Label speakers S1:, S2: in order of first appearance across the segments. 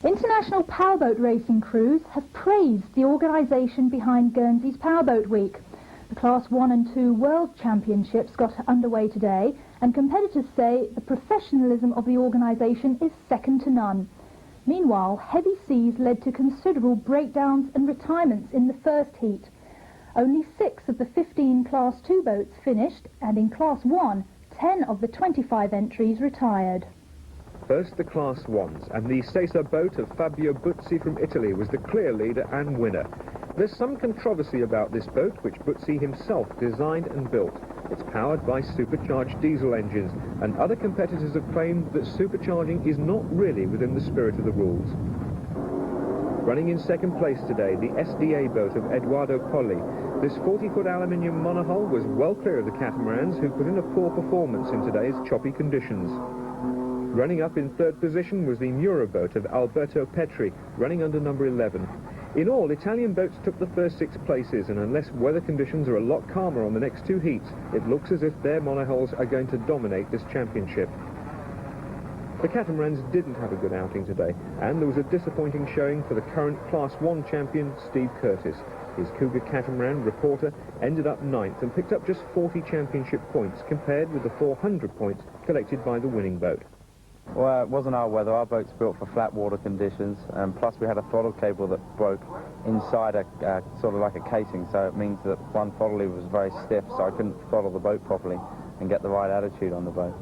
S1: International powerboat racing crews have praised the organisation behind Guernsey's Powerboat Week. The Class 1 and 2 World Championships got underway today, and competitors say the professionalism of the organisation is second to none. Meanwhile, heavy seas led to considerable breakdowns and retirements in the first heat. Only 6 of the 15 Class 2 boats finished, and in Class 1, 10 of the 25 entries retired.
S2: First, the Class 1s, and the Sesa boat of Fabio Buzzi from Italy was the clear leader and winner. There's some controversy about this boat, which Buzzi himself designed and built. It's powered by supercharged diesel engines, and other competitors have claimed that supercharging is not really within the spirit of the rules. Running in second place today, the SDA boat of Eduardo Colli. This 40-foot aluminium monohull was well clear of the catamarans, who put in a poor performance in today's choppy conditions. Running up in third position was the Mura boat of Alberto Petri, running under number 11. In all, Italian boats took the first 6 places, and unless weather conditions are a lot calmer on the next 2 heats, it looks as if their monohulls are going to dominate this championship. The catamarans didn't have a good outing today, and there was a disappointing showing for the current Class 1 champion, Steve Curtis. His Cougar catamaran reporter ended up 9th and picked up just 40 championship points compared with the 400 points collected by the winning boat.
S3: Well, it wasn't our weather. Our boat's built for flat water conditions, and plus we had a throttle cable that broke inside a sort of like a casing, so it means that one throttle lever was very stiff, so I couldn't throttle the boat properly and get the right attitude on the boat.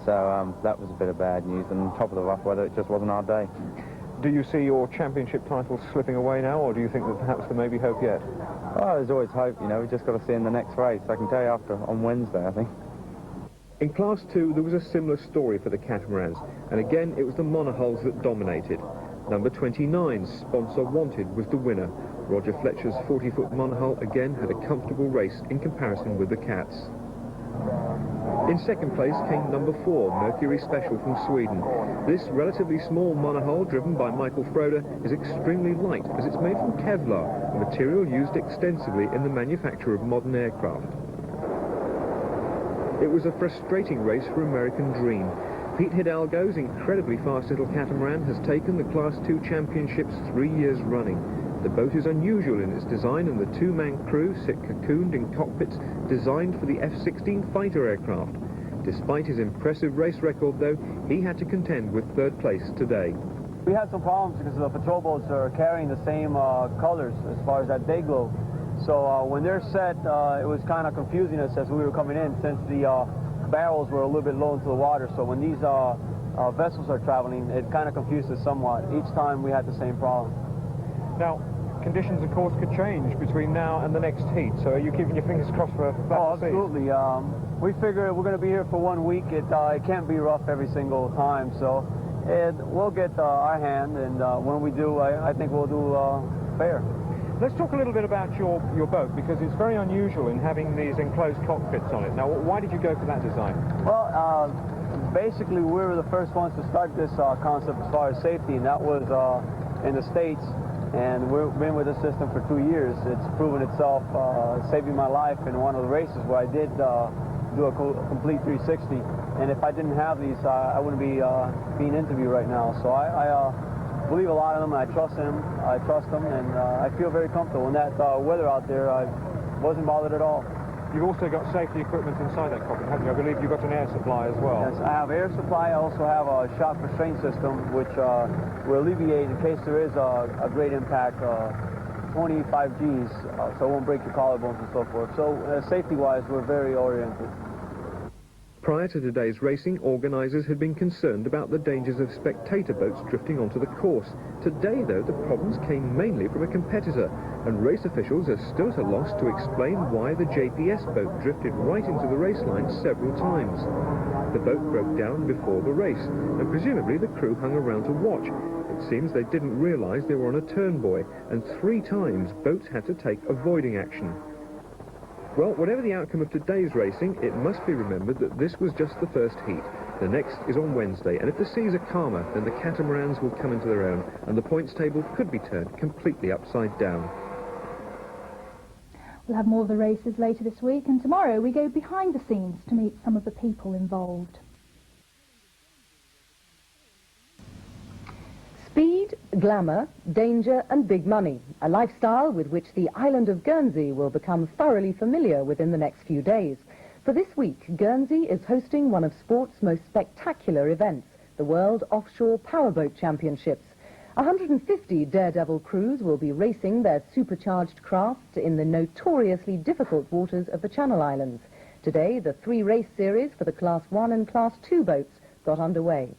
S3: So that was a bit of bad news, and on top of the rough weather, it just wasn't our day.
S2: Do you see your championship titles slipping away now, or do you think that perhaps there may be hope yet?
S3: Oh, there's always hope, you know. We've just got to see in the next race. I can tell you on Wednesday, I think.
S2: In Class 2, there was a similar story for the catamarans, and again it was the monohulls that dominated. Number 29, Sponsor Wanted, was the winner. Roger Fletcher's 40-foot monohull again had a comfortable race in comparison with the cats. In second place came number 4, Mercury Special from Sweden. This relatively small monohull, driven by Michael Froder, is extremely light as it's made from Kevlar, a material used extensively in the manufacture of modern aircraft. It was a frustrating race for American Dream. Pete Hidalgo's incredibly fast little catamaran has taken the Class 2 championships 3 years running. The boat is unusual in its design, and the 2-man crew sit cocooned in cockpits designed for the F-16 fighter aircraft. Despite his impressive race record, though, he had to contend with third place today.
S4: We had some problems because the patrol boats are carrying the same colors as far as that day glow. So when they're set, it was kind of confusing us as we were coming in, since the barrels were a little bit low into the water. So when these vessels are traveling, it kind of confused us somewhat. Each time we had the same problem.
S2: Now, conditions, of course, could change between now and the next heat. So are you keeping your fingers crossed for that?
S4: Oh, absolutely. We figure we're going to be here for 1 week. It can't be rough every single time. So we'll get our hand, and when we do, I think we'll do fair.
S2: Let's talk a little bit about your boat, because it's very unusual in having these enclosed cockpits on it. Now, why did you go for that design?
S4: Well, basically, we were the first ones to start this concept as far as safety, and that was in the States, and we've been with the system for 2 years. It's proven itself saving my life in one of the races where I did do a complete 360, and if I didn't have these, I wouldn't be being interviewed right now. So I believe a lot of them, and I trust them, and I feel very comfortable. In that weather out there, I wasn't bothered at all.
S2: You've also got safety equipment inside that cockpit, haven't you? I believe you've got an air supply as well.
S4: Yes, I have air supply. I also have a shock restraint system, which will alleviate, in case there is a great impact, 25 Gs, so it won't break your collarbones and so forth. So safety-wise, we're very oriented.
S2: Prior to today's racing, organisers had been concerned about the dangers of spectator boats drifting onto the course. Today, though, the problems came mainly from a competitor, and race officials are still at a loss to explain why the JPS boat drifted right into the race line several times. The boat broke down before the race, and presumably the crew hung around to watch. It seems they didn't realise they were on a turn buoy, and 3 times boats had to take avoiding action. Well, whatever the outcome of today's racing, it must be remembered that this was just the first heat. The next is on Wednesday, and if the seas are calmer, then the catamarans will come into their own, and the points table could be turned completely upside down.
S1: We'll have more of the races later this week, and tomorrow we go behind the scenes to meet some of the people involved. Speed,
S5: Glamour, danger and big money, a lifestyle with which the island of Guernsey will become thoroughly familiar within the next few days. For this week, Guernsey is hosting one of sport's most spectacular events, the World Offshore Powerboat Championships. 150 daredevil crews will be racing their supercharged crafts in the notoriously difficult waters of the Channel Islands. Today, the 3 race series for the Class 1 and Class 2 boats got underway.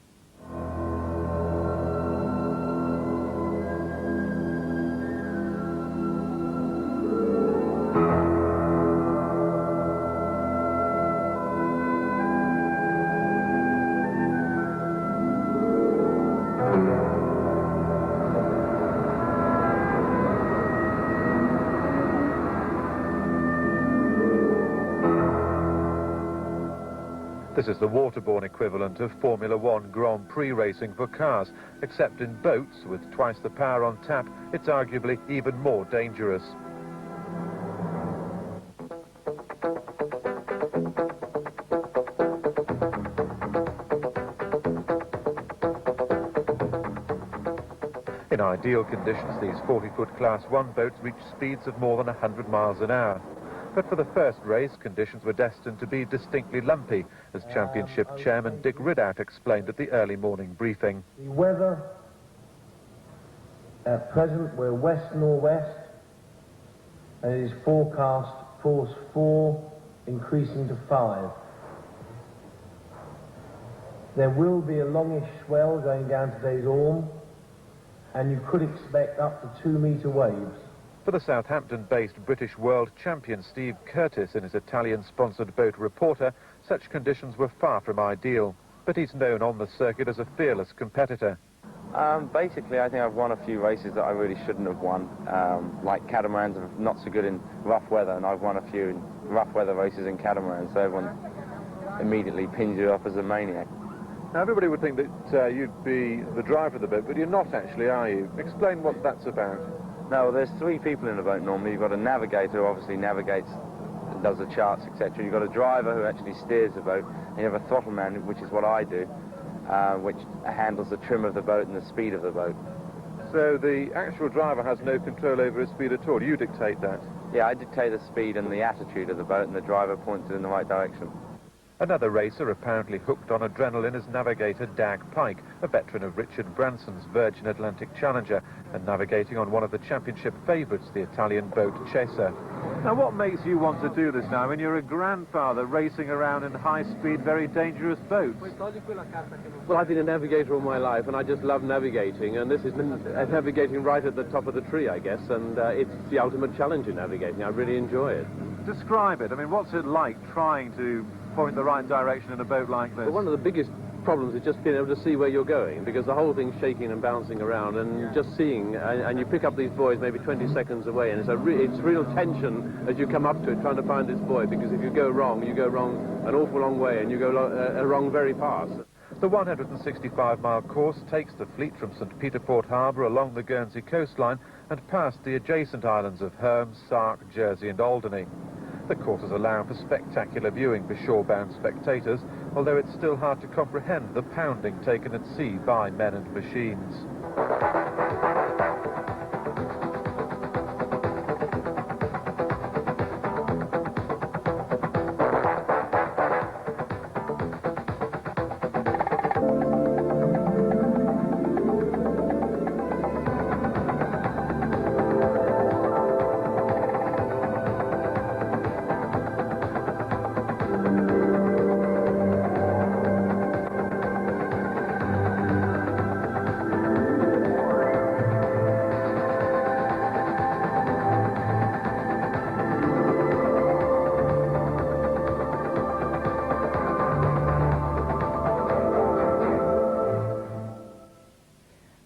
S2: This is the waterborne equivalent of Formula One Grand Prix racing for cars, except in boats with twice the power on tap, it's arguably even more dangerous. In ideal conditions, these 40-foot Class 1 boats reach speeds of more than 100 miles an hour. But for the first race, conditions were destined to be distinctly lumpy, as Championship Chairman Dick Ridout explained at the early morning briefing.
S6: The weather at present, we're west-northwest, and it is forecast force 4 increasing to 5. There will be a longish swell going down today's Orme, and you could expect up to 2-metre waves.
S2: For the Southampton-based British world champion Steve Curtis and his Italian-sponsored boat Reporter, such conditions were far from ideal. But he's known on the circuit as a fearless competitor.
S3: Basically, I think I've won a few races that I really shouldn't have won. Like catamarans are not so good in rough weather, and I've won a few rough weather races in catamarans, so everyone immediately pins you up as a maniac.
S2: Now, everybody would think that you'd be the driver of the boat, but you're not actually, are you? Explain what that's about.
S3: No, there's 3 people in the boat normally. You've got a navigator who obviously navigates, does the charts, etc. You've got a driver who actually steers the boat, and you have a throttle man, which is what I do, which handles the trim of the boat and the speed of the boat.
S2: So the actual driver has no control over his speed at all. You dictate that?
S3: Yeah, I dictate the speed and the attitude of the boat, and the driver points it in the right direction.
S2: Another racer apparently hooked on adrenaline is navigator Dag Pike, a veteran of Richard Branson's Virgin Atlantic Challenger, and navigating on one of the championship favourites, the Italian boat Chaser. Now, what makes you want to do this now? I mean, you're a grandfather racing around in high-speed, very dangerous boats.
S7: Well, I've been a navigator all my life, and I just love navigating, and this is navigating right at the top of the tree, I guess, and it's the ultimate challenge in navigating. I really enjoy it.
S2: Describe it. I mean, what's it like trying to point the right direction in a boat like this?
S7: Well, one of the biggest problems is just being able to see where you're going, because the whole thing's shaking and bouncing around, and just seeing, and you pick up these buoys maybe 20 seconds away, and it's real tension as you come up to it trying to find this buoy, because if you go wrong an awful long way, and you go wrong very fast.
S2: The 165-mile course takes the fleet from St. Peter Port Harbour along the Guernsey coastline and past the adjacent islands of Herm, Sark, Jersey and Alderney. The courses allow for spectacular viewing for shore-bound spectators, although it's still hard to comprehend the pounding taken at sea by men and machines.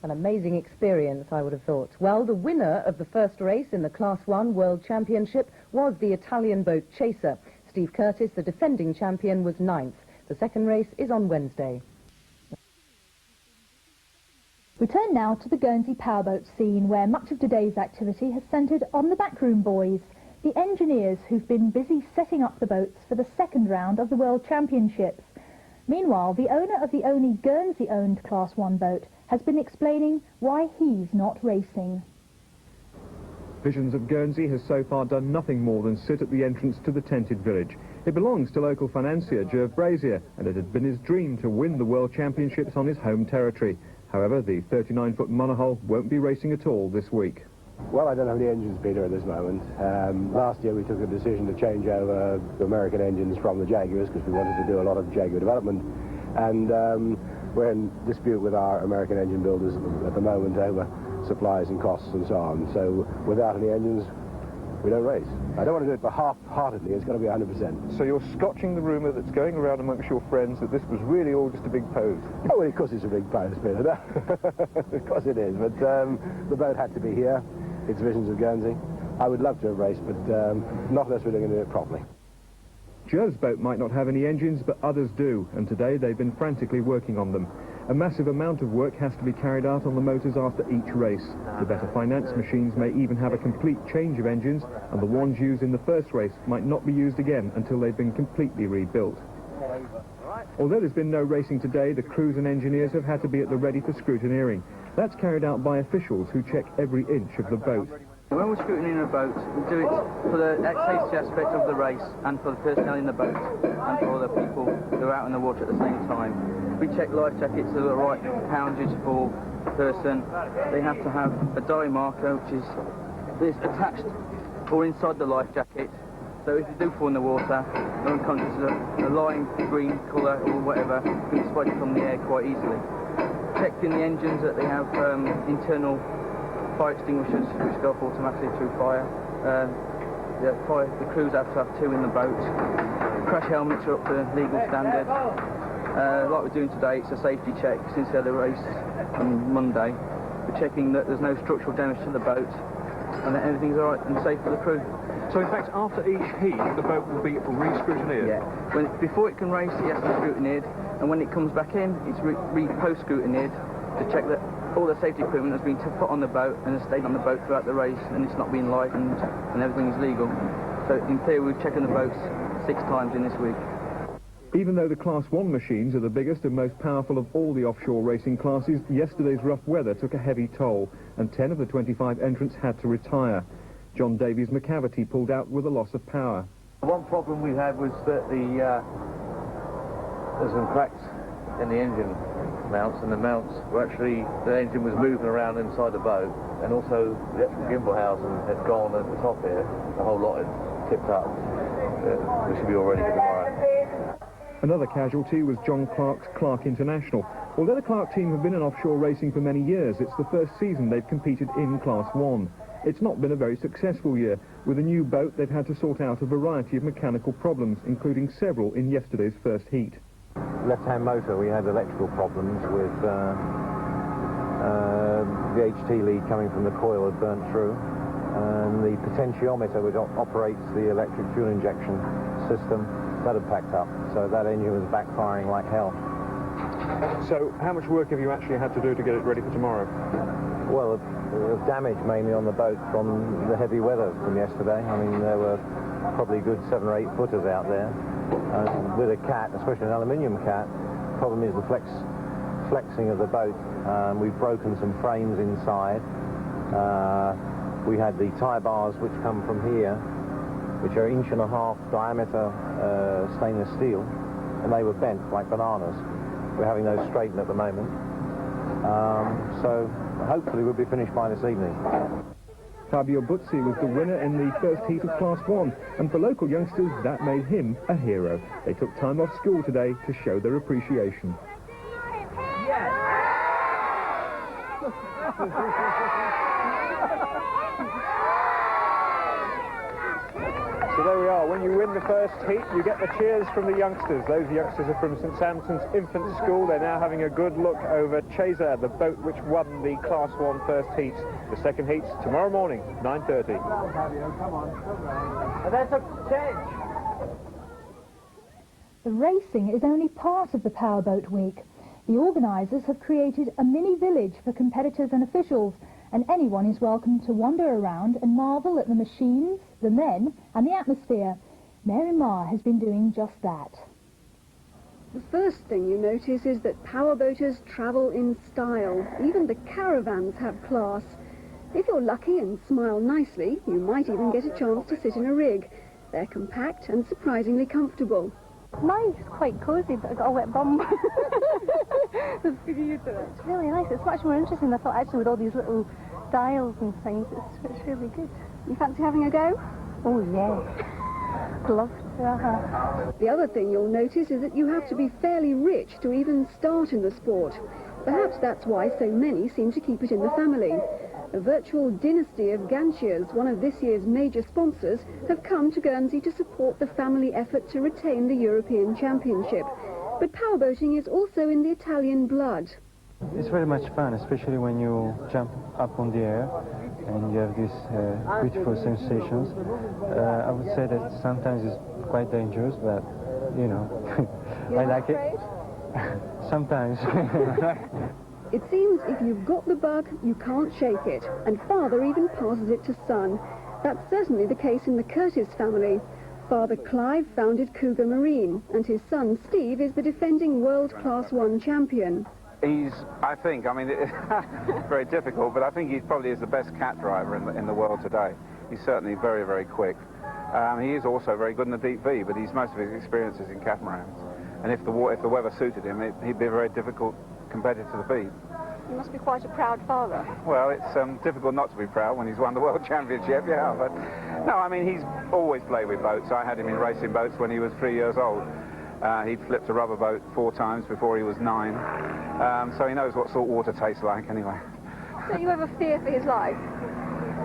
S5: An amazing experience, I would have thought. Well, the winner of the first race in the Class 1 World Championship was the Italian boat Chaser. Steve Curtis, the defending champion, was 9th. The second race is on Wednesday.
S1: We turn now to the Guernsey powerboat scene, where much of today's activity has centred on the backroom boys, the engineers who've been busy setting up the boats for the second round of the World Championships. Meanwhile, the owner of the only Guernsey-owned Class 1 boat has been explaining why he's not racing.
S2: Visions of Guernsey has so far done nothing more than sit at the entrance to the tented village. It belongs to local financier Gerv Brazier, and it had been his dream to win the World Championships on his home territory. However, the 39-foot monohull won't be racing at all this week.
S8: Well, I don't have any engines, Peter, at this moment. Last year we took a decision to change over the American engines from the Jaguars because we wanted to do a lot of Jaguar development. And we're in dispute with our American engine builders at the moment over supplies and costs and so on. So without any engines, we don't race. I don't want to do it for half-heartedly. It's got to be 100%.
S2: So you're scotching the rumour that's going around amongst your friends that this was really all just a big pose?
S8: Oh, well, of course it's a big pose, Peter. Of course it is. But the boat had to be here. It's Visions of Guernsey. I would love to have raced, but not unless we're going to do it properly.
S2: Gerv's boat might not have any engines, but others do, and today they've been frantically working on them. A massive amount of work has to be carried out on the motors after each race. The better financed machines may even have a complete change of engines, and the ones used in the first race might not be used again until they've been completely rebuilt. Although there's been no racing today, the crews and engineers have had to be at the ready for scrutineering. That's carried out by officials who check every inch of the boat.
S9: When we're scrutineering a boat, we do it for the safety aspect of the race and for the personnel in the boat and for the people who are out in the water at the same time. We check life jackets to the right poundage for the person. They have to have a dye marker, which is this attached or inside the life jacket. So if you do fall in the water, you're unconscious, a lime green colour or whatever, you can spot it from the air quite easily. Checking the engines that they have internal fire extinguishers which go off automatically through fire. The crews have to have 2 in the boat. Crash helmets are up to legal standard. Like we're doing today, it's a safety check since we had a race on Monday. We're checking that there's no structural damage to the boat and that everything's alright and safe for the crew.
S2: So in fact, after each heat, the boat will be re-scrutineered?
S9: Yeah. Before it can race, it has to be scrutineered, and when it comes back in, it's post-scrutineered to check that all the safety equipment has been put on the boat and has stayed on the boat throughout the race, and it's not been lightened, and everything is legal. So in theory, we're checking the boats 6 times in this week.
S2: Even though the Class 1 machines are the biggest and most powerful of all the offshore racing classes, yesterday's rough weather took a heavy toll, and 10 of the 25 entrants had to retire. John Davies' McCavity pulled out with a loss of power.
S10: One problem we had was that there's some cracks in the engine mounts, and the mounts were actually, the engine was moving around inside the boat, and also the electrical gimbal housing had gone at the top here, the whole lot had tipped up. We should be all ready for tomorrow.
S2: Another casualty was John Clark's Clark International. Although the Clark team have been in offshore racing for many years, it's the first season they've competed in Class 1. It's not been a very successful year. With a new boat, they've had to sort out a variety of mechanical problems, including several in yesterday's first heat.
S8: Left-hand motor, we had electrical problems with the HT lead coming from the coil had burnt through, and the potentiometer, which operates the electric fuel injection system, that had packed up, so that engine was backfiring like hell.
S2: So how much work have you actually had to do to get it ready for tomorrow?
S8: Well, there was damage mainly on the boat from the heavy weather from yesterday. I mean, there were probably good 7 or 8 footers out there. With a cat, especially an aluminium cat, the problem is the flexing of the boat. We've broken some frames inside. We had the tie bars which come from here, which are 1.5 inch diameter stainless steel, and they were bent like bananas. We're having those straightened at the moment. So hopefully we'll be finished by this evening.
S2: Fabio Buzzi was the winner in the first heat of Class 1, and for local youngsters, that made him a hero. They took time off school today to show their appreciation. So there we are. When you win the first heat, you get the cheers from the youngsters. Those youngsters are from St Sampson's Infant School. They're now having a good look over Chaser, the boat which won the Class 1 first heat. The second heat's tomorrow morning, 9:30.
S6: Come on. That's a change.
S1: The racing is only part of the Powerboat Week. The organisers have created a mini village for competitors and officials, and anyone is welcome to wander around and marvel at the machines, the men and the atmosphere. Mary Marr has been doing just that.
S11: The first thing you notice is that powerboaters travel in style. Even the caravans have class. If you're lucky and smile nicely, you might even get a chance to sit in a rig. They're compact and surprisingly comfortable.
S12: Mine's quite cosy, but I've got a wet bum. It's really nice. It's much more interesting than I thought, actually, with all these little dials and things. It's really good.
S11: You fancy having a go?
S12: Oh, yeah. Love to.
S11: The other thing you'll notice is that you have to be fairly rich to even start in the sport. Perhaps that's why so many seem to keep it in the family. A virtual dynasty of Ganchiers, one of this year's major sponsors, have come to Guernsey to support the family effort to retain the European Championship. But powerboating is also in the Italian blood.
S13: It's very much fun, especially when you jump up on the air and you have these beautiful sensations. I would say that sometimes it's quite dangerous, but, you know, I like it. Sometimes.
S11: It seems if you've got the bug, you can't shake it, and father even passes it to son. That's certainly the case in the Curtis family. Father Clive founded Cougar Marine, and his son Steve is the defending World Class 1 champion.
S14: He's, I mean, it's very difficult, but I think he probably is the best cat driver in the world today. He's certainly very, very quick. He is also very good in the deep V, but most of his experience is in catamarans. And if the weather suited him, he'd be a very difficult competitor to beat.
S11: You must be quite a proud father.
S14: Well, it's difficult not to be proud when he's won the World Championship, yeah. But no, I mean, he's always played with boats. I had him in racing boats when he was 3 years old. He'd flipped a rubber boat 4 times before he was 9. So he knows what salt water tastes like anyway.
S11: Don't you ever fear for his life?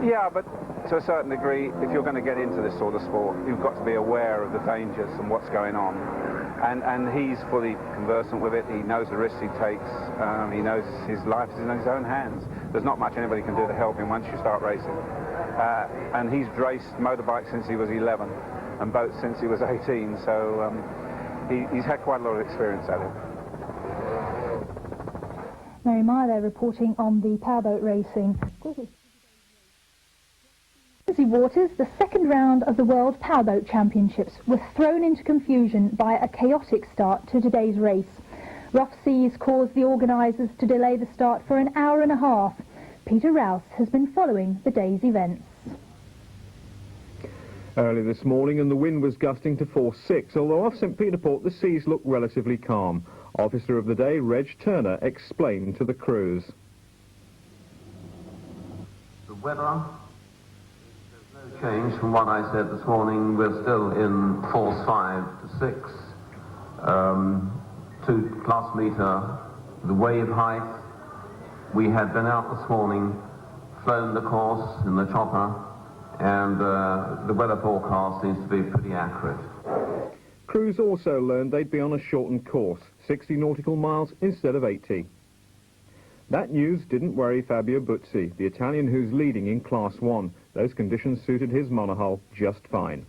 S14: Yeah, but to a certain degree, if you're going to get into this sort of sport, you've got to be aware of the dangers and what's going on. And he's fully conversant with it. He knows the risks he takes. He knows his life is in his own hands. There's not much anybody can do to help him once you start racing. And he's raced motorbikes since he was 11 and boats since he was 18. So he's had quite a lot of experience at it.
S1: Mary Meyer there reporting on the powerboat racing. Guernsey waters, the second round of the World Powerboat Championships was thrown into confusion by a chaotic start to today's race. Rough seas caused the organisers to delay the start for an hour and a half. Peter Rouse has been following the day's events.
S2: Early this morning and the wind was gusting to force 6, although off St Peter Port the seas looked relatively calm. Officer of the day, Reg Turner, explained to the crews.
S15: The weather, there's no change from what I said this morning. We're still in force 5 to 6, 2 plus meter, the wave height. We had been out this morning, flown the course in the chopper, and the weather forecast seems to be pretty accurate.
S2: Crews also learned they'd be on a shortened course, 60 nautical miles instead of 80. That news didn't worry Fabio Buzzi, the Italian who's leading in Class 1. Those conditions suited his monohull just fine.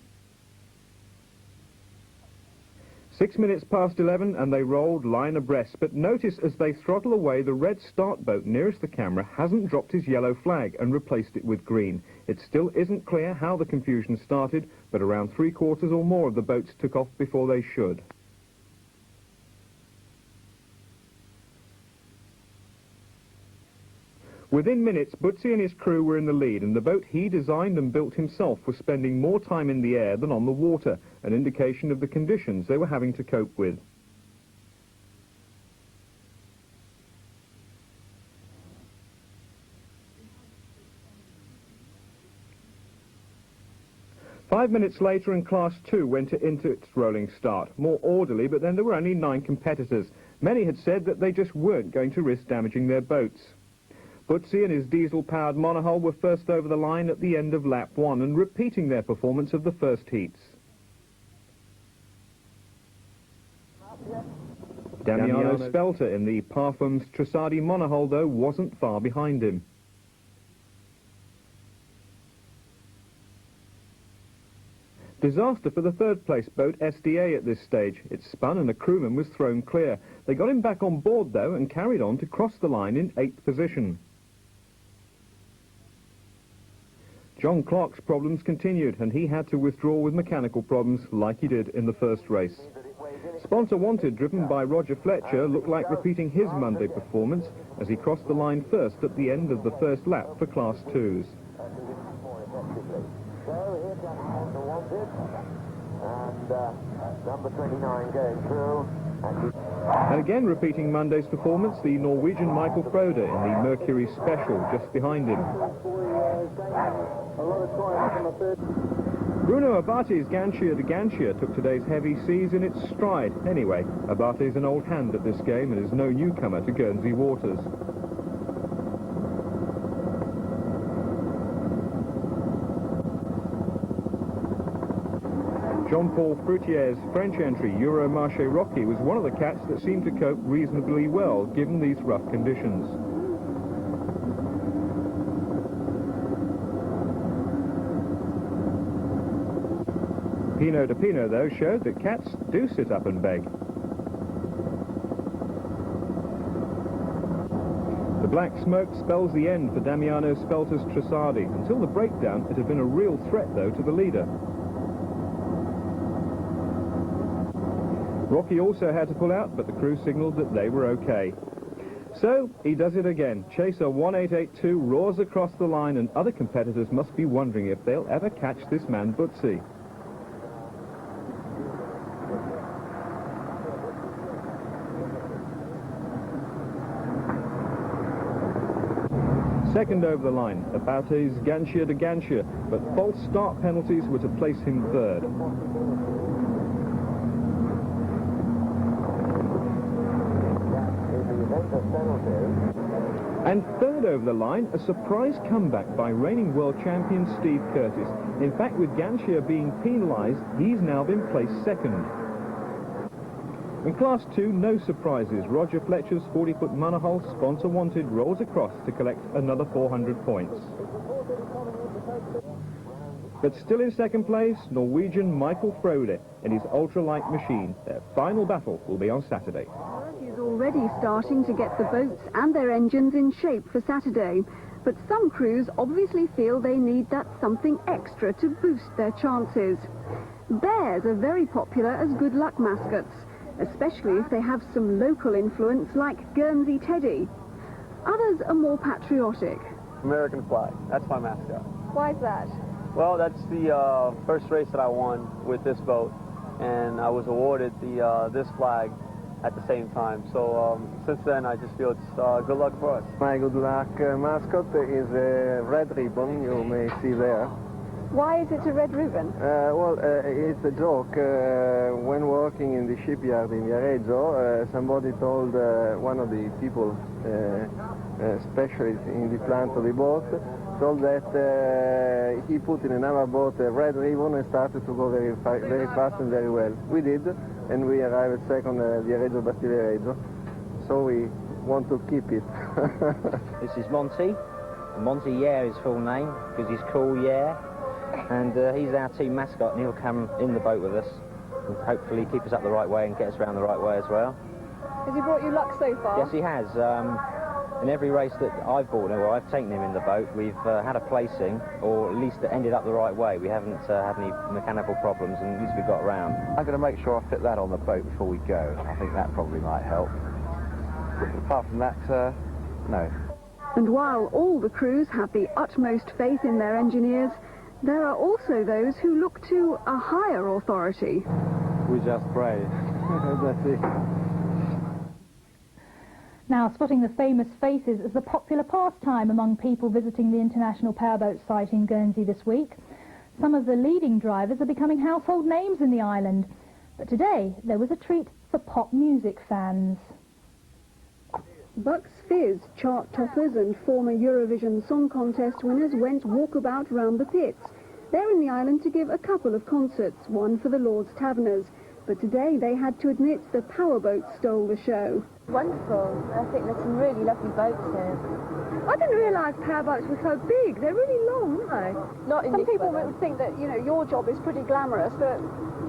S2: 6 minutes past 11 and they rolled line abreast, but notice as they throttle away, the red start boat nearest the camera hasn't dropped his yellow flag and replaced it with green. It still isn't clear how the confusion started, but around 3/4 or more of the boats took off before they should. Within minutes, Buzzi and his crew were in the lead, and the boat he designed and built himself was spending more time in the air than on the water, an indication of the conditions they were having to cope with. Five minutes later and Class 2 went into its rolling start, more orderly, but then there were only 9 competitors. Many had said that they just weren't going to risk damaging their boats. Buzzi and his diesel-powered monohull were first over the line at the end of lap 1 and repeating their performance of the first heats. Damiano Spelter in the Parfums Trussardi monohull, though, wasn't far behind him. Disaster for the third-place boat SDA at this stage. It spun and a crewman was thrown clear. They got him back on board, though, and carried on to cross the line in 8th position. John Clark's problems continued, and he had to withdraw with mechanical problems like he did in the first race. Sponsor Wanted, driven by Roger Fletcher, looked like repeating his Monday performance as he crossed the line first at the end of the first lap for Class 2s.
S16: Number 29 going through.
S2: And again repeating Monday's performance, the Norwegian Michael Frode in the Mercury Special just behind him. Bruno Abate's Guernsey de Guernsey took today's heavy seas in its stride. Anyway, Abate's an old hand at this game and is no newcomer to Guernsey waters. Jean-Paul Fruitier's French entry, Euromarché Rocky, was one of the cats that seemed to cope reasonably well given these rough conditions. Pinot de Pinot, though, showed that cats do sit up and beg. The black smoke spells the end for Damiano Spelter's Tresardi. Until the breakdown, it had been a real threat, though, to the leader. Rocky also had to pull out, but the crew signalled that they were okay. So, he does it again. Chaser 1882 roars across the line, and other competitors must be wondering if they'll ever catch this man Butzi. Second over the line, Abate's Guernsey de Guernsey, but false start penalties were to place him third. And third over the line, a surprise comeback by reigning world champion Steve Curtis. In fact, with Guernsey being penalised, he's now been placed second. In Class 2, no surprises. Roger Fletcher's 40-foot monohull, Sponsor Wanted, rolls across to collect another 400 points. But still in second place, Norwegian Michael Frode in his ultralight machine. Their final battle will be on Saturday.
S11: Work is already starting to get the boats and their engines in shape for Saturday. But some crews obviously feel they need that something extra to boost their chances. Bears are very popular as good luck mascots, especially if they have some local influence like Guernsey Teddy. Others are more patriotic.
S4: American flag, that's my mascot.
S11: Why is that?
S4: Well, that's the first race that I won with this boat, and I was awarded the this flag at the same time. So since then, I just feel it's good luck for us.
S17: My good luck mascot is a red ribbon, you may see there.
S11: Why is it a red ribbon?
S17: Well, it's a joke. When working in the shipyard in Viareggio, somebody told one of the people, specialists in the plant of the boat, told that he put in another boat a red ribbon and started to go very fast and very well. We did, and we arrived second at Viareggio Bastivereggio, so we want to keep it.
S18: This is Monty. Monty Yare is full name, because he's cool Yare. And he's our team mascot, and he'll come in the boat with us and hopefully keep us up the right way and get us around the right way as well.
S11: Has he brought you luck so far?
S18: Yes, he has. In every race that I've brought him, or I've taken him in the boat, we've had a placing, or at least ended up the right way. We haven't had any mechanical problems, and at least we got around.
S3: I'm going to make sure I fit that on the boat before we go. I think that probably might help. Apart from that, no.
S11: And while all the crews have the utmost faith in their engineers, there are also those who look to a higher authority.
S13: We just pray. That's it.
S1: Now, spotting the famous faces is a popular pastime among people visiting the International Powerboat site in Guernsey this week. Some of the leading drivers are becoming household names in the island. But today, there was a treat for pop music fans.
S11: Bucks Fizz, chart toppers and former Eurovision Song Contest winners went walkabout round the pits. They're in the island to give a couple of concerts, one for the Lord's Taverners. But today they had to admit the powerboat stole the show.
S19: Wonderful. I think there's some really lovely boats here.
S11: I didn't realise powerboats were so big. They're really long, aren't they?
S19: Not in
S11: Some
S19: this
S11: people
S19: weather.
S11: would think that, you know, your job is pretty glamorous, but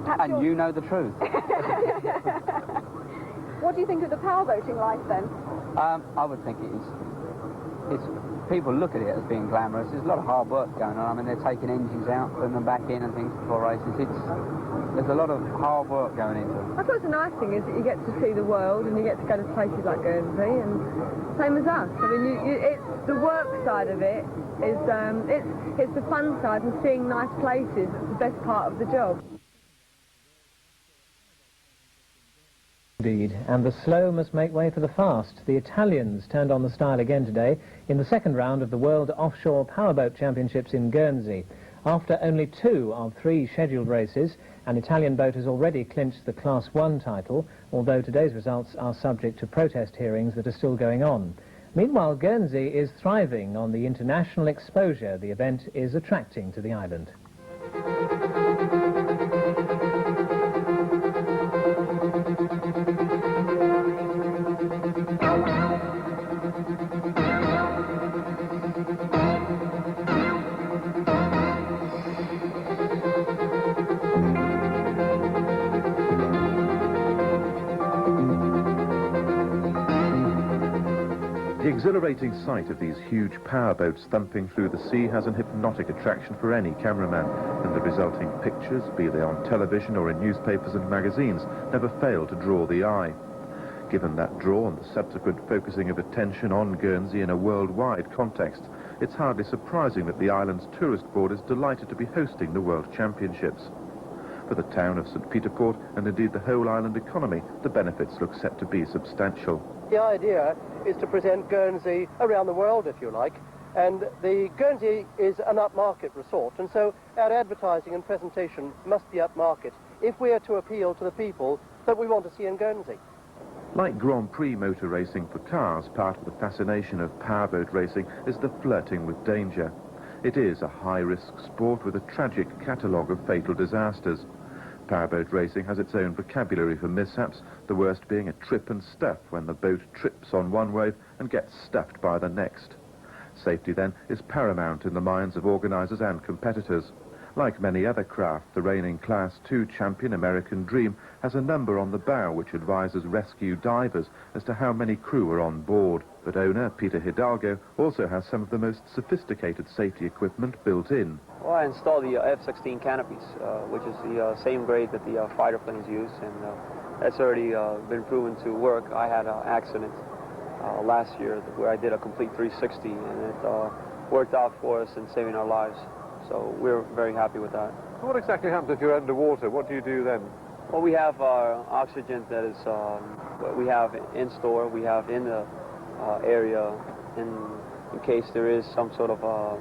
S11: perhaps
S9: And you know the truth.
S11: What do you think of the powerboating life then?
S9: I would think it is people look at it as being glamorous. There's a lot of hard work going on. I mean, they're taking engines out, putting them back in and things before races. There's a lot of hard work going into it.
S20: I suppose the nice thing is that you get to see the world and you get to go to places like Guernsey, and same as us. I mean, it's the work side of it is it's the fun side, and seeing nice places is the best part of the job.
S21: Indeed, and the slow must make way for the fast. The Italians turned on the style again today in the second round of the World Offshore Powerboat Championships in Guernsey. After only 2 of 3 scheduled races, an Italian boat has already clinched the Class 1 title, although today's results are subject to protest hearings that are still going on. Meanwhile, Guernsey is thriving on the international exposure the event is attracting to the island.
S22: The exhilarating sight of these huge powerboats thumping through the sea has an hypnotic attraction for any cameraman, and the resulting pictures, be they on television or in newspapers and magazines, never fail to draw the eye. Given that draw and the subsequent focusing of attention on Guernsey in a worldwide context, it's hardly surprising that the island's tourist board is delighted to be hosting the World Championships. For the town of St. Peter Port, and indeed the whole island economy, the benefits look set to be substantial.
S23: The idea is to present Guernsey around the world, if you like, and the Guernsey is an upmarket resort, and so our advertising and presentation must be upmarket if we are to appeal to the people that we want to see in Guernsey.
S22: Like Grand Prix motor racing for cars, part of the fascination of powerboat racing is the flirting with danger. It is a high-risk sport with a tragic catalogue of fatal disasters. Powerboat racing has its own vocabulary for mishaps, the worst being a trip and stuff when the boat trips on one wave and gets stuffed by the next. Safety, then, is paramount in the minds of organisers and competitors. Like many other craft, the reigning Class 2 champion American Dream has a number on the bow which advises rescue divers as to how many crew are on board. But owner Peter Hidalgo also has some of the most sophisticated safety equipment built in.
S4: Well, I installed the F-16 canopies, which is the same grade that the fighter planes use, and that's already been proven to work. I had an accident last year where I did a complete 360, and it worked out for us in saving our lives. So we're very happy with that.
S2: So what exactly happens if you're underwater? What do you do then?
S4: Well, we have oxygen that is, we have in store, we have in the area in case there is some sort of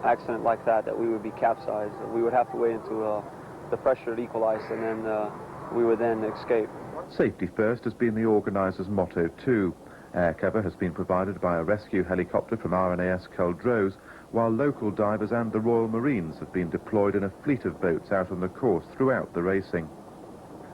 S4: accident like that we would be capsized. We would have to wait until the pressure equalized, and then we would then escape.
S22: Safety first has been the organisers' motto too. Air cover has been provided by a rescue helicopter from RNAS Culdrose, while local divers and the Royal Marines have been deployed in a fleet of boats out on the course throughout the racing.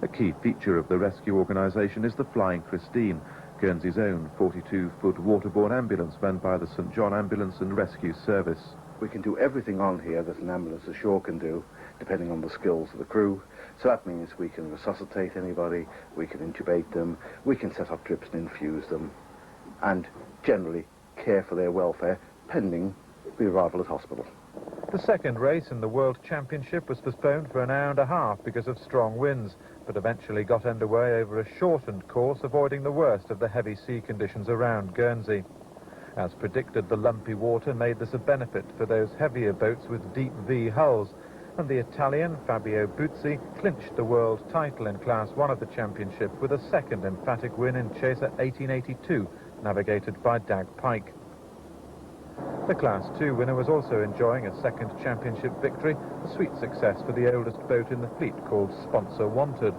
S22: A key feature of the rescue organisation is the Flying Christine, Guernsey's own 42-foot waterborne ambulance run by the St. John Ambulance and Rescue Service.
S24: We can do everything on here that an ambulance ashore can do, depending on the skills of the crew. So that means we can resuscitate anybody, we can intubate them, we can set up drips and infuse them, and generally care for their welfare, pending the arrival at hospital.
S2: The second race in the World Championship was postponed for an hour and a half because of strong winds, but eventually got underway over a shortened course, avoiding the worst of the heavy sea conditions around Guernsey. As predicted, the lumpy water made this a benefit for those heavier boats with deep V hulls, and the Italian Fabio Buzzi clinched the world title in Class 1 of the championship with a second emphatic win in Chaser 1882, navigated by Dag Pike. The Class 2 winner was also enjoying a second championship victory, a sweet success for the oldest boat in the fleet, called Sponsor Wanted.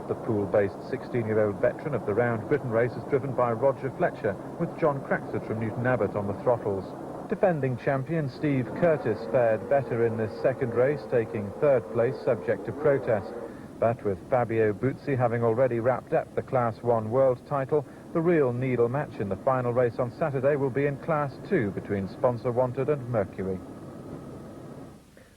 S2: The pool-based 16-year-old veteran of the Round Britain race is driven by Roger Fletcher, with John Craxford from Newton Abbot on the throttles. Defending champion Steve Curtis fared better in this second race, taking third place subject to protest. But with Fabio Buzzi having already wrapped up the Class 1 world title, the real needle match in the final race on Saturday will be in Class 2 between Sponsor Wanted and Mercury.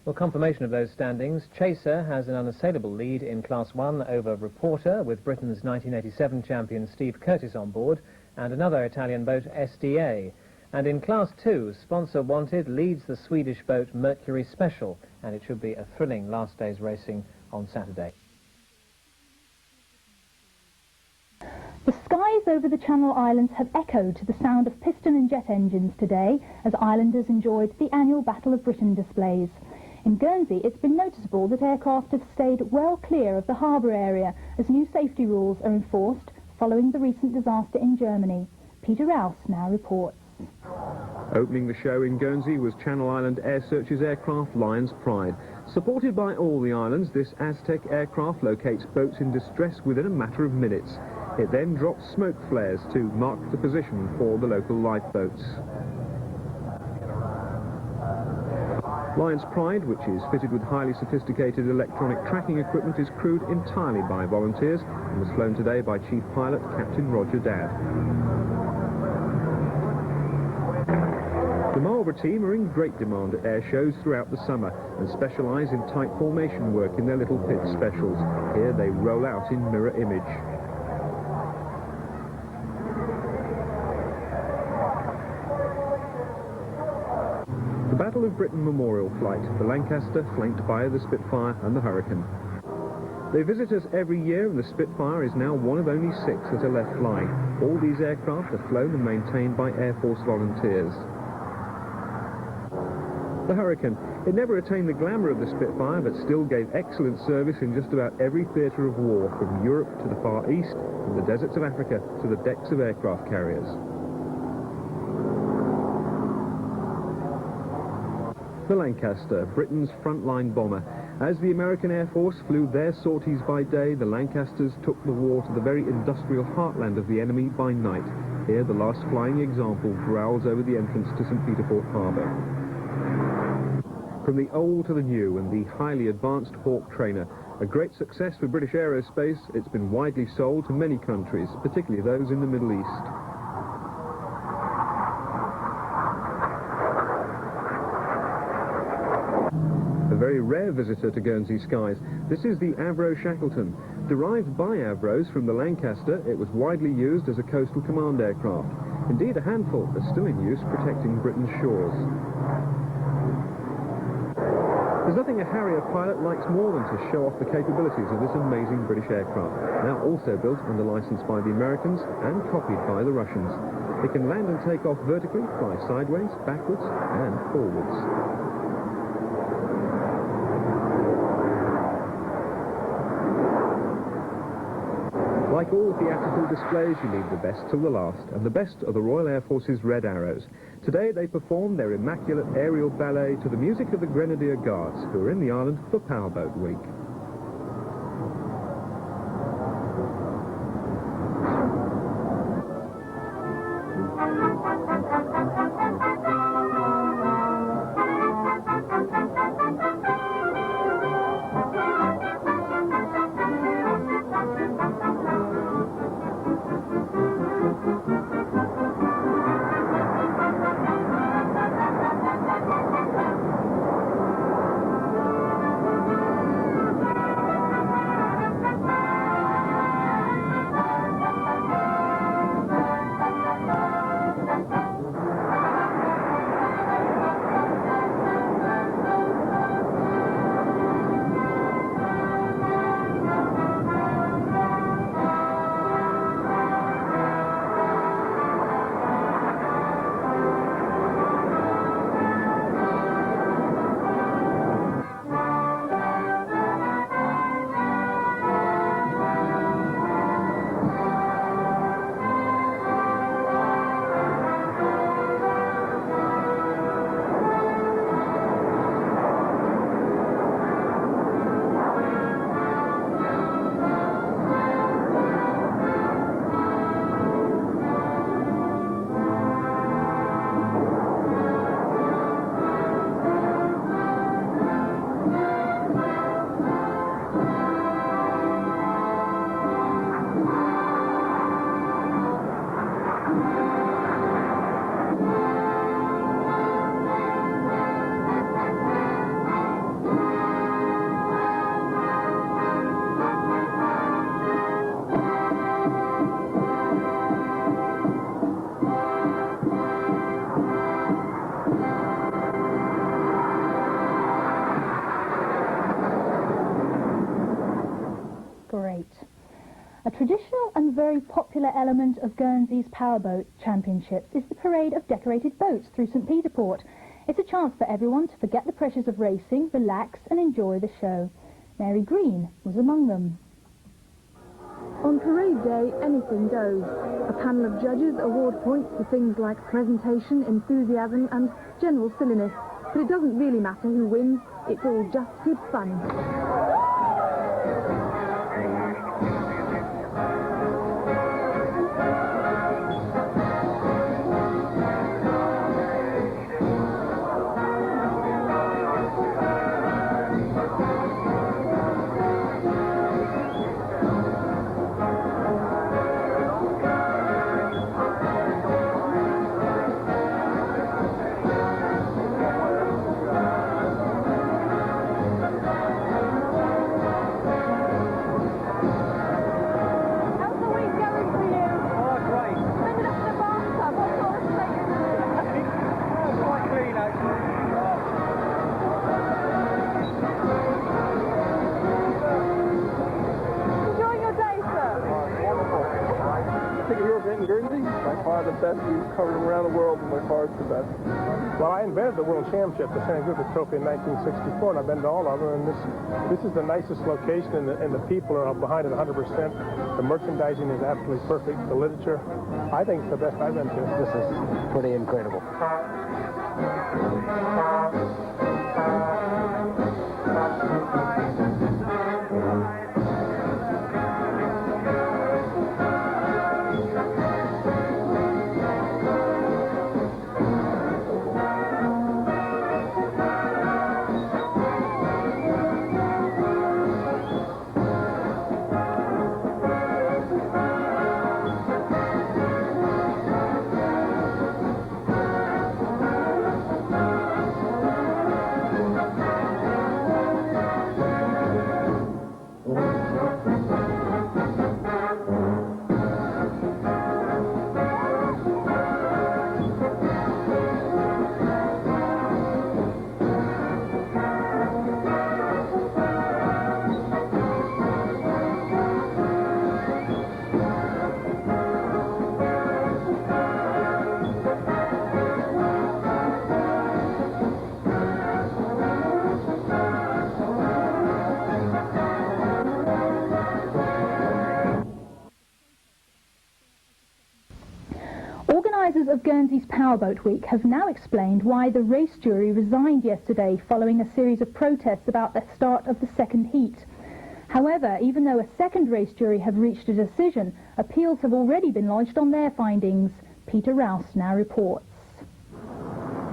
S21: Well, confirmation of those standings. Chaser has an unassailable lead in Class 1 over Reporter, with Britain's 1987 champion Steve Curtis on board, and another Italian boat, SDA. And in Class 2, Sponsor Wanted leads the Swedish boat Mercury Special, and it should be a thrilling last day's racing on Saturday.
S1: The skies over the Channel Islands have echoed to the sound of piston and jet engines today as islanders enjoyed the annual Battle of Britain displays. In Guernsey, it's been noticeable that aircraft have stayed well clear of the harbour area as new safety rules are enforced following the recent disaster in Germany. Peter Rouse now reports.
S2: Opening the show in Guernsey was Channel Island Air Search's aircraft Lion's Pride. Supported by all the islands, this Aztec aircraft locates boats in distress within a matter of minutes. It then drops smoke flares to mark the position for the local lifeboats. Lion's Pride, which is fitted with highly sophisticated electronic tracking equipment, is crewed entirely by volunteers and was flown today by Chief Pilot Captain Roger Dadd. The Marlborough team are in great demand at air shows throughout the summer and specialise in tight formation work in their little pit specials. Here they roll out in mirror image. The Battle of Britain Memorial Flight, the Lancaster flanked by the Spitfire and the Hurricane. They visit us every year, and the Spitfire is now one of only 6 that are left flying. All these aircraft are flown and maintained by Air Force volunteers. The Hurricane. It never attained the glamour of the Spitfire, but still gave excellent service in just about every theatre of war, from Europe to the Far East, from the deserts of Africa to the decks of aircraft carriers. The Lancaster, Britain's frontline bomber. As the American Air Force flew their sorties by day, the Lancasters took the war to the very industrial heartland of the enemy by night. Here the last flying example growls over the entrance to St. Peter Port Harbour. From the old to the new and the highly advanced Hawk trainer, a great success for British aerospace, it's been widely sold to many countries, particularly those in the Middle East. A very rare visitor to Guernsey skies. This is the Avro Shackleton. Derived by Avros from the Lancaster, it was widely used as a coastal command aircraft. Indeed, a handful are still in use protecting Britain's shores. There's nothing a Harrier pilot likes more than to show off the capabilities of this amazing British aircraft, now also built under license by the Americans and copied by the Russians. It can land and take off vertically, fly sideways, backwards and forwards. Like all theatrical displays, you leave the best till the last, and the best are the Royal Air Force's Red Arrows. Today they perform their immaculate aerial ballet to the music of the Grenadier Guards, who are in the island for Powerboat Week.
S1: very popular element of Guernsey's powerboat championships is the parade of decorated boats through St. Peter Port. It's a chance for everyone to forget the pressures of racing, relax and enjoy the show. Mary Green was among them.
S5: On parade day, anything goes. A panel of judges award points for things like presentation, enthusiasm and general silliness. But it doesn't really matter who wins, it's all just good fun.
S7: Guernsey, by far the best. We've covered around the world, and by far it's the best. Well, I invented the World Championship, the St. Griffith Trophy in 1964, and I've been to all of them, and this is the nicest location, and the people are behind it 100%. The merchandising is absolutely perfect. The literature, I think it's the best I've been to.
S8: This is pretty incredible.
S1: Organisers of Guernsey's Powerboat Week have now explained why the race jury resigned yesterday following a series of protests about the start of the second heat. However, even though a second race jury have reached a decision, appeals have already been lodged on their findings. Peter Rouse now reports.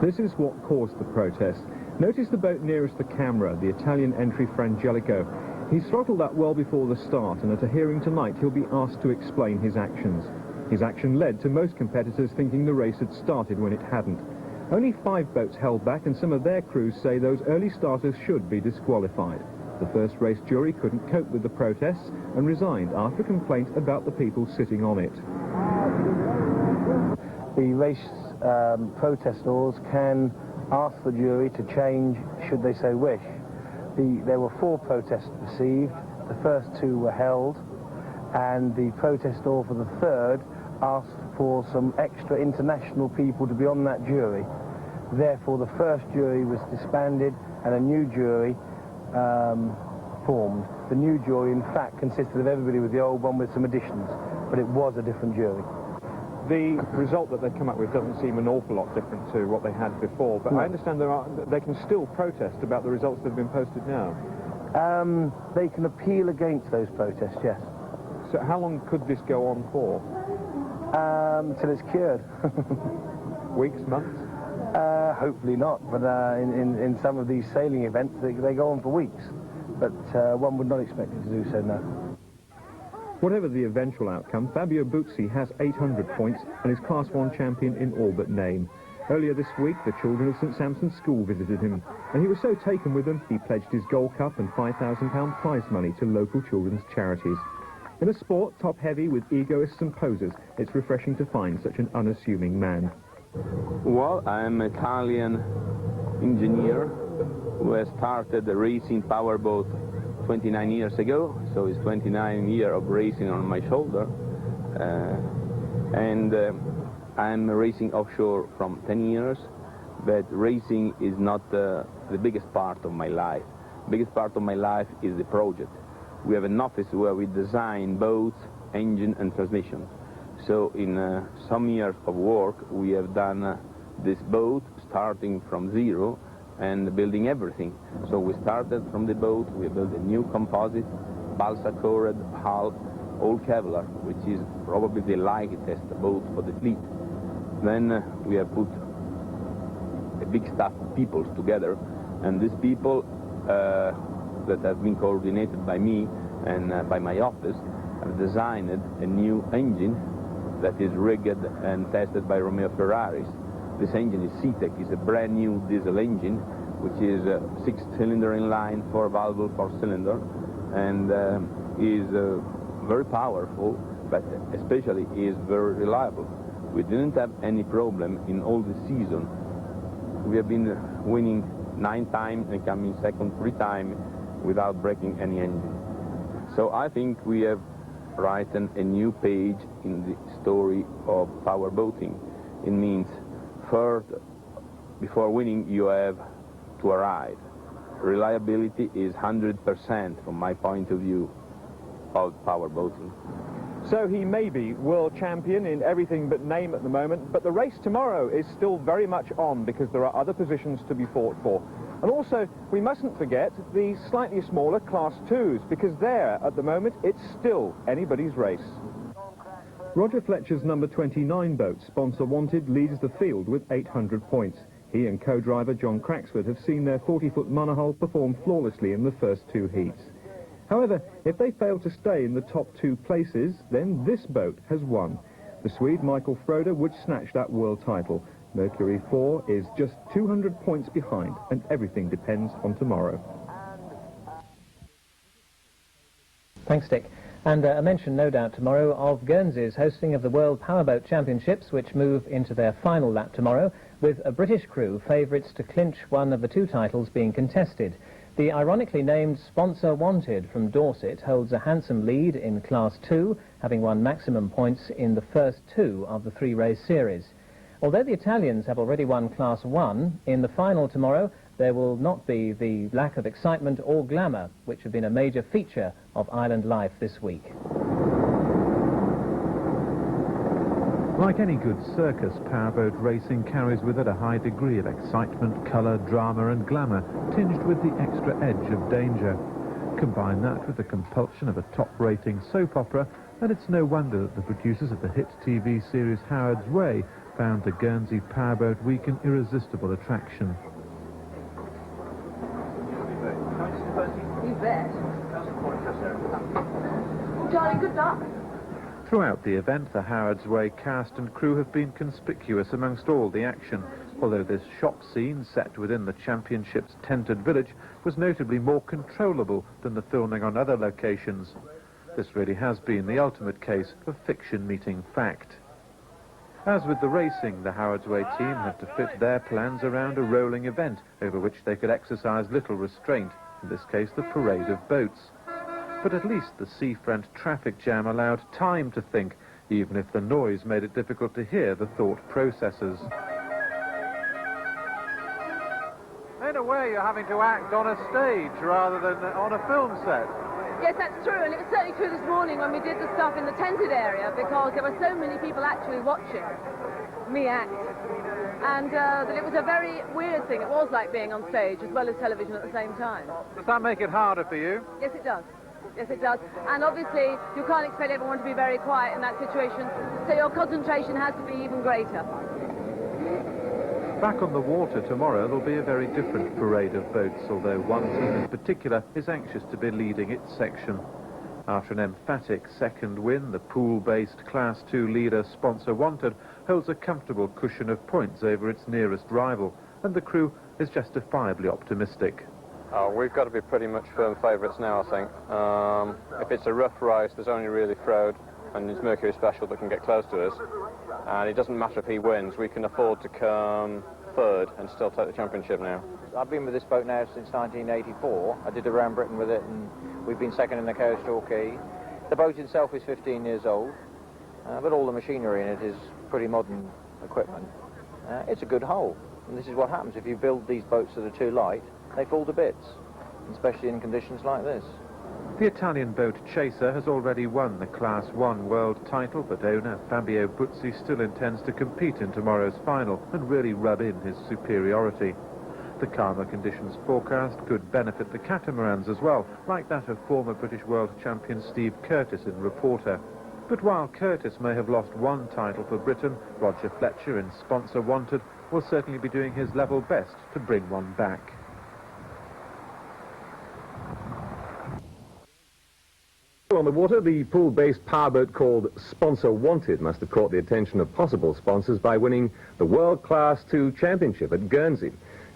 S2: This is what caused the protest. Notice the boat nearest the camera, the Italian entry Frangelico. He throttled that well before the start, and at a hearing tonight he'll be asked to explain his actions. His action led to most competitors thinking the race had started when it hadn't. Only 5 boats held back, and some of their crews say those early starters should be disqualified. The first race jury couldn't cope with the protests and resigned after a complaint about the people sitting on it.
S8: The race protestors can ask the jury to change should they so wish. There were 4 protests received. The first 2 were held, and the protestor for the third asked for some extra international people to be on that jury. Therefore, the first jury was disbanded and a new jury formed. The new jury, in fact, consisted of everybody with the old one with some additions, but it was a different jury.
S2: The result that they've come up with doesn't seem an awful lot different to what they had before, but no. I understand they can still protest about the results that have been posted now.
S8: They can appeal against those protests, yes.
S2: So how long could this go on for?
S8: Till it's cured.
S2: Weeks, months?
S8: Hopefully not, but in some of these sailing events they go on for weeks. But one would not expect it to do so now.
S2: Whatever the eventual outcome, Fabio Buzzi has 800 points and is Class 1 champion in all but name. Earlier this week, the children of St Sampson's School visited him, and he was so taken with them, he pledged his gold cup and £5,000 prize money to local children's charities. In a sport top-heavy with egoists and posers, it's refreshing to find such an unassuming man.
S10: Well, I'm an Italian engineer who has started the racing powerboat 29 years ago, so it's 29 years of racing on my shoulder. and I'm racing offshore from 10 years, but racing is not the biggest part of my life. The biggest part of my life is the project. We have an office where we design boats, engine and transmission. So in some years of work we have done this boat starting from zero and building everything. So we started from the boat, we built a new composite, balsa cored hull, all Kevlar, which is probably the lightest boat for the fleet. Then we have put a big staff of people together, and these people that have been coordinated by me and by my office have designed a new engine that is rigged and tested by Romeo Ferraris. This engine is C-Tech, is a brand new diesel engine, which is a 6-cylinder inline, 4-valve, 4-cylinder, and is very powerful, but especially is very reliable. We didn't have any problem in all the season. We have been winning 9 times and coming second 3 times without breaking any engine. So I think we have written a new page in the story of power boating. It means first, before winning, you have to arrive. Reliability is 100% from my point of view of power boating.
S2: So he may be world champion in everything but name at the moment, but the race tomorrow is still very much on because there are other positions to be fought for. And also, we mustn't forget the slightly smaller Class 2s, because there, at the moment, it's still anybody's race. Roger Fletcher's number 29 boat, Sponsor Wanted, leads the field with 800 points. He and co-driver John Craxford have seen their 40-foot monohull perform flawlessly in the first 2 heats. However, if they fail to stay in the top 2 places, then this boat has won. The Swede Michael Froder would snatch that world title. Mercury 4 is just 200 points behind, and everything depends on tomorrow.
S21: Thanks, Dick. And a mention, no doubt, tomorrow of Guernsey's hosting of the World Powerboat Championships, which move into their final lap tomorrow, with a British crew favourites to clinch one of the 2 titles being contested. The ironically named Sponsor Wanted from Dorset holds a handsome lead in Class 2, having won maximum points in the first 2 of the 3-race series. Although the Italians have already won Class 1, in the final tomorrow there will not be the lack of excitement or glamour, which have been a major feature of island life this week.
S22: Like any good circus, powerboat racing carries with it a high degree of excitement, colour, drama and glamour, tinged with the extra edge of danger. Combine that with the compulsion of a top-rating soap opera, and it's no wonder that the producers of the hit TV series Howard's Way found the Guernsey Powerboat Week an irresistible attraction.
S20: You bet. Darling, good luck.
S22: Throughout the event, the Howard's Way cast and crew have been conspicuous amongst all the action, although this shop scene, set within the championship's tented village, was notably more controllable than the filming on other locations. This really has been the ultimate case of fiction meeting fact. As with the racing, the Howard's Way team had to fit their plans around a rolling event over which they could exercise little restraint, in this case the parade of boats. But at least the seafront traffic jam allowed time to think, even if the noise made it difficult to hear the thought processes.
S2: In a way, you're having to act on a stage rather than on a film set.
S20: Yes, that's true, and it was certainly true this morning when we did the stuff in the tented area, because there were so many people actually watching me act. And that it was a very weird thing. It was like being on stage as well as television at the same time.
S2: Does that make it harder for you?
S20: Yes, it does. Yes, it does. And obviously, you can't expect everyone to be very quiet in that situation, so your concentration has to be even greater.
S22: Back on the water tomorrow, there'll be a very different parade of boats, although one team in particular is anxious to be leading its section. After an emphatic second win, the pool-based Class 2 leader, Sponsor Wanted, holds a comfortable cushion of points over its nearest rival, and the crew is justifiably optimistic.
S6: We've got to be pretty much firm favourites now, I think. If it's a rough race, there's only really Frode and it's Mercury Special that can get close to us. And it doesn't matter if he wins, we can afford to come third and still take the championship now.
S18: I've been with this boat now since 1984. I did around Britain with it, and we've been second in the Coastal Key. The boat itself is 15 years old.
S12: but all the machinery in it is pretty modern equipment. It's a good hull, and this is what happens if you build these boats that are too light. They fall to bits, especially in conditions like this.
S2: The Italian boat Chaser has already won the Class 1 world title, but owner Fabio Buzzi still intends to compete in tomorrow's final and really rub in his superiority. The calmer conditions forecast could benefit the catamarans as well, like that of former British world champion Steve Curtis in Reporter. But while Curtis may have lost one title for Britain, Roger Fletcher in Sponsor Wanted will certainly be doing his level best to bring one back.
S14: On the water, the pool-based powerboat called Sponsor Wanted must have caught the attention of possible sponsors by winning the World Class 2 Championship at Guernsey.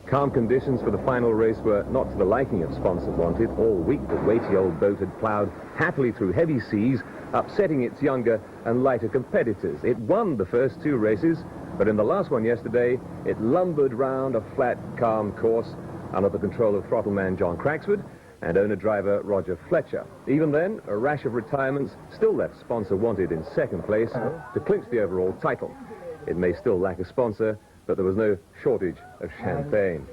S14: Calm conditions for the final race were not to the liking of Sponsor Wanted. All week the weighty old boat had ploughed happily through heavy seas, upsetting its younger and lighter competitors. It won the first two races, but in the last one yesterday, it lumbered round a flat, calm course under the control of throttleman John Craxford and owner-driver Roger Fletcher. Even then, a rash of retirements still left Sponsor Wanted in second place to clinch the overall title. It may still lack a sponsor, but there was no shortage of champagne.